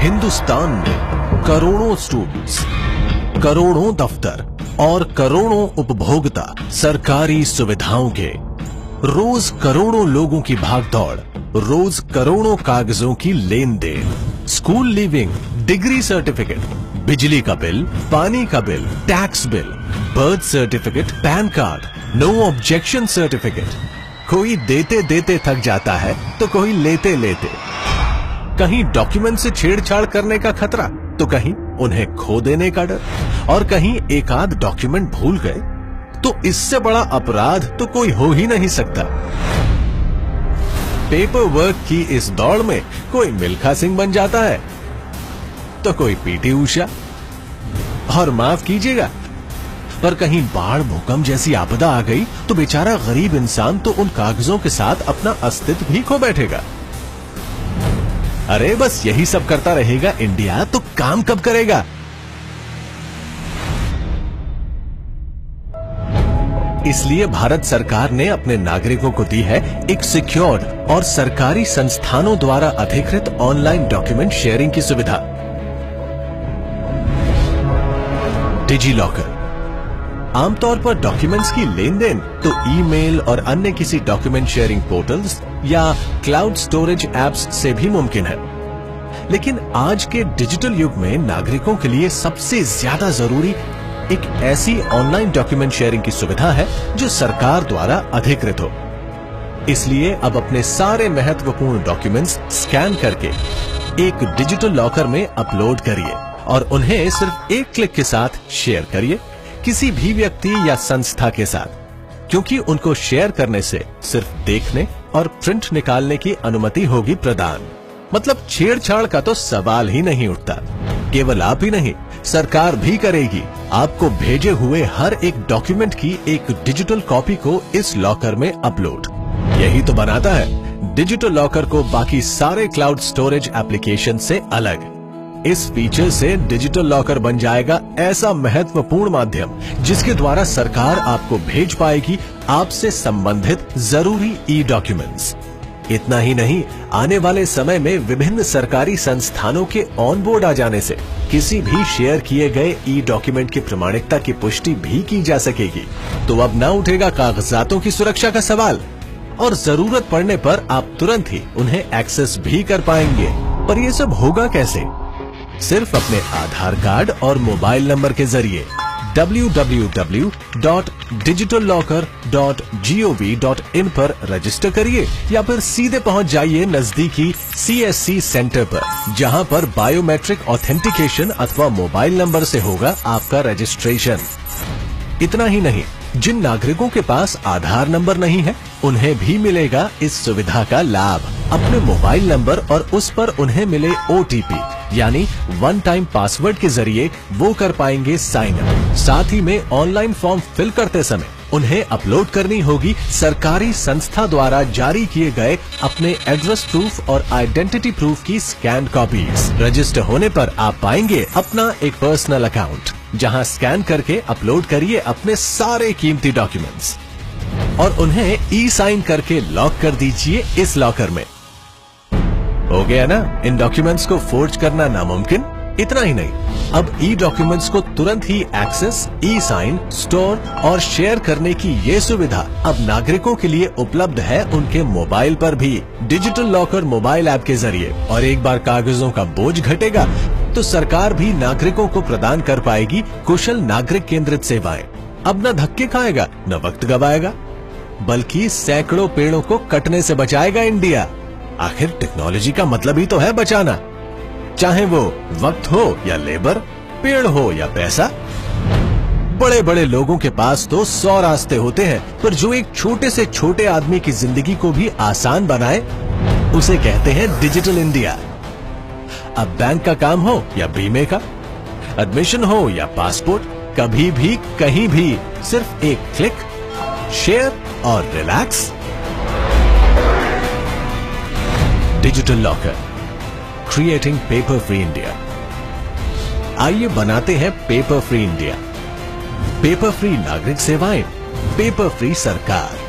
हिंदुस्तान में करोड़ों स्टूडेंट्स, करोड़ों दफ्तर और करोड़ों उपभोक्ता सरकारी सुविधाओं के, रोज करोड़ों लोगों की भागदौड़, रोज करोड़ों कागजों की लेन देन, स्कूल लीविंग, डिग्री सर्टिफिकेट, बिजली का बिल, पानी का bill, tax bill, birth certificate, PAN card, no objection certificate. कोई देते देते थक जाता है तो कोई लेते लेते। कहीं डॉक्यूमेंट से छेड़छाड़ करने का खतरा तो कहीं उन्हें खो देने का डर, और कहीं एक आध डॉक्यूमेंट भूल गए तो इससे बड़ा अपराध तो कोई हो ही नहीं सकता। पेपर वर्क की इस दौड़ में कोई मिल्खा सिंह बन जाता है तो कोई पीटी उषा। और माफ कीजिएगा, पर कहीं बाढ़ भूकंप जैसी आपदा आ गई तो बेचारा गरीब इंसान तो उन कागजों के साथ अपना अस्तित्व भी खो बैठेगा। अरे बस यही सब करता रहेगा इंडिया तो काम कब करेगा? इसलिए भारत सरकार ने अपने नागरिकों को दी है एक सिक्योर्ड और सरकारी संस्थानों द्वारा अधिकृत ऑनलाइन डॉक्यूमेंट शेयरिंग की सुविधा, डिजी लॉकर। आमतौर पर डॉक्यूमेंट्स की लेन देन तो ईमेल और अन्य किसी डॉक्यूमेंट शेयरिंग पोर्टल्स या क्लाउड स्टोरेज एप्स से भी मुमकिन है, लेकिन आज के डिजिटल युग में नागरिकों के लिए सबसे ज्यादा जरूरी एक ऐसी ऑनलाइन डॉक्यूमेंट शेयरिंग की सुविधा है जो सरकार द्वारा अधिकृत हो। इसलिए अब अपने सारे महत्वपूर्ण डॉक्यूमेंट्स स्कैन करके एक डिजिटल लॉकर में अपलोड करिए और उन्हें सिर्फ एक क्लिक के साथ शेयर करिए किसी भी व्यक्ति या संस्था के साथ, क्योंकि उनको शेयर करने से सिर्फ देखने और प्रिंट निकालने की अनुमति होगी प्रदान। मतलब छेड़छाड़ का तो सवाल ही नहीं उठता। केवल आप ही नहीं, सरकार भी करेगी आपको भेजे हुए हर एक डॉक्यूमेंट की एक डिजिटल कॉपी को इस लॉकर में अपलोड। यही तो बनाता है डिजिटल लॉकर को बाकी सारे क्लाउड स्टोरेज एप्लीकेशन से अलग। इस फीचर से डिजिटल लॉकर बन जाएगा ऐसा महत्वपूर्ण माध्यम जिसके द्वारा सरकार आपको भेज पाएगी आपसे संबंधित जरूरी ई डॉक्यूमेंट्स। इतना ही नहीं, आने वाले समय में विभिन्न सरकारी संस्थानों के ऑन बोर्ड आ जाने से किसी भी शेयर किए गए ई डॉक्यूमेंट की प्रामाणिकता की पुष्टि भी की जा सकेगी। तो अब न उठेगा कागजातों की सुरक्षा का सवाल, और जरूरत पड़ने पर आप तुरंत ही उन्हें एक्सेस भी कर पाएंगे। पर ये सब होगा कैसे? सिर्फ अपने आधार कार्ड और मोबाइल नंबर के जरिए www.digitallocker.gov.in पर रजिस्टर करिए या फिर सीधे पहुंच जाइए नजदीकी CSC सेंटर पर, जहां पर बायोमेट्रिक ऑथेंटिकेशन अथवा मोबाइल नंबर से होगा आपका रजिस्ट्रेशन। इतना ही नहीं, जिन नागरिकों के पास आधार नंबर नहीं है उन्हें भी मिलेगा इस सुविधा का लाभ। अपने मोबाइल नंबर और उस पर उन्हें मिले OTP यानी वन टाइम पासवर्ड के जरिए वो कर पाएंगे साइन अप। साथ ही में ऑनलाइन फॉर्म फिल करते समय उन्हें अपलोड करनी होगी सरकारी संस्था द्वारा जारी किए गए अपने एड्रेस प्रूफ और आइडेंटिटी प्रूफ की स्कैन कॉपीज। रजिस्टर होने पर आप पाएंगे अपना एक पर्सनल अकाउंट, जहां स्कैन करके अपलोड करिए अपने सारे कीमती डॉक्यूमेंट्स और उन्हें ई साइन करके लॉक कर दीजिए इस लॉकर में। हो गया ना इन डॉक्यूमेंट्स को फोर्ज करना नामुमकिन। इतना ही नहीं, अब ई डॉक्यूमेंट्स को तुरंत ही एक्सेस, ई साइन, स्टोर और शेयर करने की ये सुविधा अब नागरिकों के लिए उपलब्ध है उनके मोबाइल पर भी डिजिटल लॉकर मोबाइल ऐप के जरिए। और एक बार कागजों का बोझ घटेगा तो सरकार भी नागरिकों को प्रदान कर पाएगी कुशल नागरिक केंद्रित सेवाएं। अब न धक्के खाएगा न वक्त गवाएगा, बल्कि सैकड़ों पेड़ों को कटने से बचाएगा इंडिया। आखिर टेक्नोलॉजी का मतलब ही तो है बचाना, चाहे वो वक्त हो या लेबर, पेड़ हो या पैसा। बड़े बड़े लोगों के पास तो 100 रास्ते होते हैं, पर जो एक छोटे से छोटे आदमी की जिंदगी को भी आसान बनाए उसे कहते हैं डिजिटल इंडिया। अब बैंक का काम हो या बीमे का, एडमिशन हो या पासपोर्ट, कभी भी कहीं भी सिर्फ एक क्लिक, शेयर और relax. Digital locker, creating paper free India. आइए बनाते हैं paper free India. Paper free नागरिक सेवाएं, पेपर फ्री सरकार।